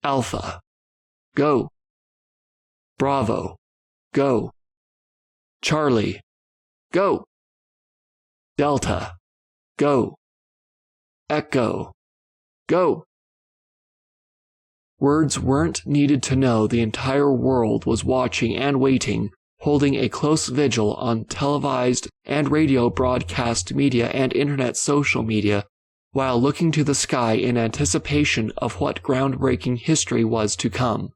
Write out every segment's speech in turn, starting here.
Alpha, go. Bravo, go. Charlie, go. Delta, go. Echo, go. Words weren't needed to know the entire world was watching and waiting, holding a close vigil on televised and radio broadcast media and internet social media, while looking to the sky in anticipation of what groundbreaking history was to come.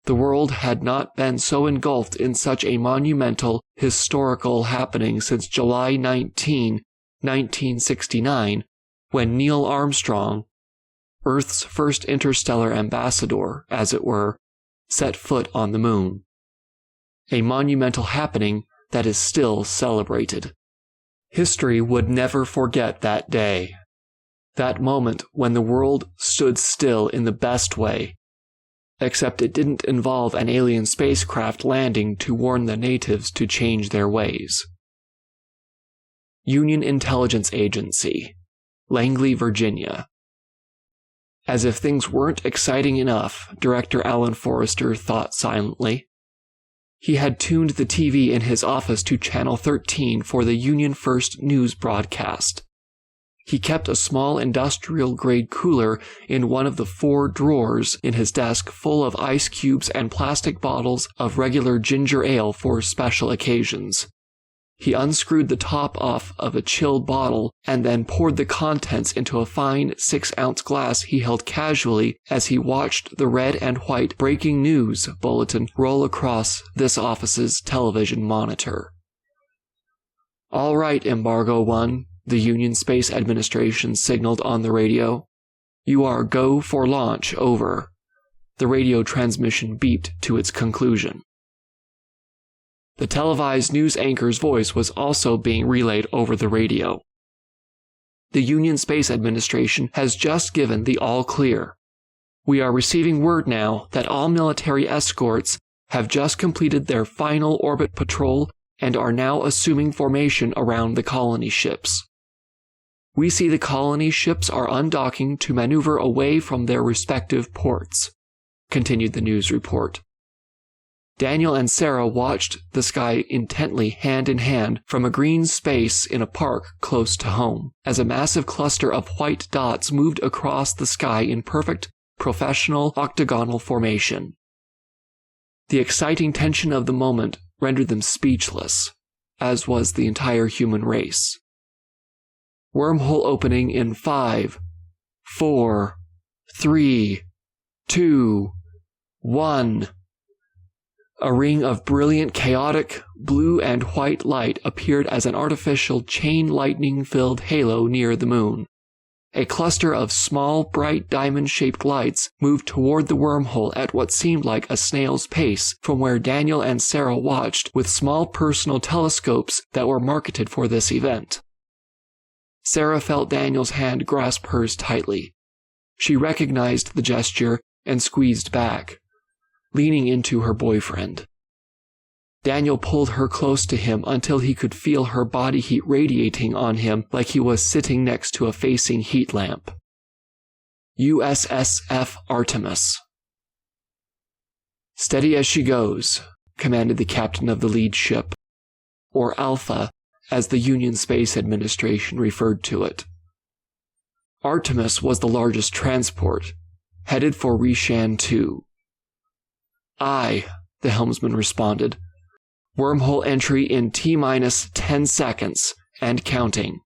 The world had not been so engulfed in such a monumental, historical happening since July 19, 1969, when Neil Armstrong, Earth's first interstellar ambassador, as it were, set foot on the moon. A monumental happening that is still celebrated. History would never forget that day. That moment when the world stood still in the best way. Except it didn't involve an alien spacecraft landing to warn the natives to change their ways. Union Intelligence Agency, Langley, Virginia. As if things weren't exciting enough, Director Alan Forrester thought silently. He had tuned the TV in his office to Channel 13 for the Union First news broadcast. He kept a small industrial-grade cooler in one of the 4 drawers in his desk full of ice cubes and plastic bottles of regular ginger ale for special occasions. He unscrewed the top off of a chilled bottle and then poured the contents into a fine 6-ounce glass he held casually as he watched the red and white breaking news bulletin roll across this office's television monitor. "All right, Embargo 1, the Union Space Administration signaled on the radio. You are go for launch, over." The radio transmission beeped to its conclusion. The televised news anchor's voice was also being relayed over the radio. "The Union Space Administration has just given the all clear. We are receiving word now that all military escorts have just completed their final orbit patrol and are now assuming formation around the colony ships. We see the colony ships are undocking to maneuver away from their respective ports," continued the news report. Daniel and Sarah watched the sky intently hand in hand from a green space in a park close to home, as a massive cluster of white dots moved across the sky in perfect, professional octagonal formation. The exciting tension of the moment rendered them speechless, as was the entire human race. Wormhole opening in 5, 4, 3, 2, 1. A ring of brilliant, chaotic, blue and white light appeared as an artificial chain lightning-filled halo near the moon. A cluster of small, bright diamond-shaped lights moved toward the wormhole at what seemed like a snail's pace from where Daniel and Sarah watched with small personal telescopes that were marketed for this event. Sarah felt Daniel's hand grasp hers tightly. She recognized the gesture and squeezed back, leaning into her boyfriend. Daniel pulled her close to him until he could feel her body heat radiating on him like he was sitting next to a facing heat lamp. USSF Artemis. "Steady as she goes," commanded the captain of the lead ship, or Alpha, as the Union Space Administration referred to it. Artemis was the largest transport, headed for Rishan 2. "Aye," the helmsman responded. "Wormhole entry in T-minus 10 seconds, and counting."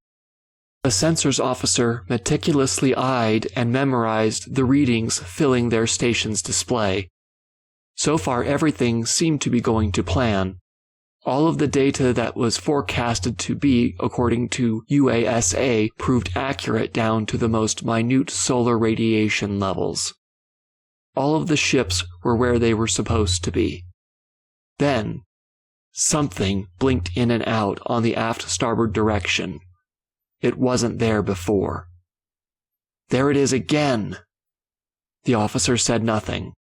The sensors officer meticulously eyed and memorized the readings filling their station's display. So far everything seemed to be going to plan. All of the data that was forecasted to be, according to UASA, proved accurate down to the most minute solar radiation levels. All of the ships were where they were supposed to be. Then, something blinked in and out on the aft starboard direction. It wasn't there before. "There it is again!" The officer said nothing.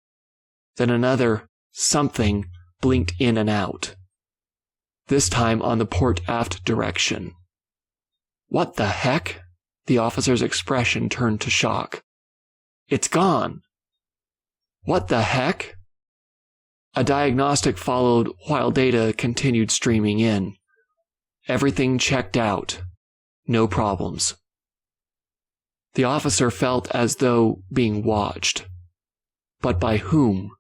Then another something blinked in and out. This time on the port-aft direction. "What the heck?" The officer's expression turned to shock. "It's gone!" What the heck? A diagnostic followed while data continued streaming in. Everything checked out. No problems. The officer felt as though being watched. But by whom?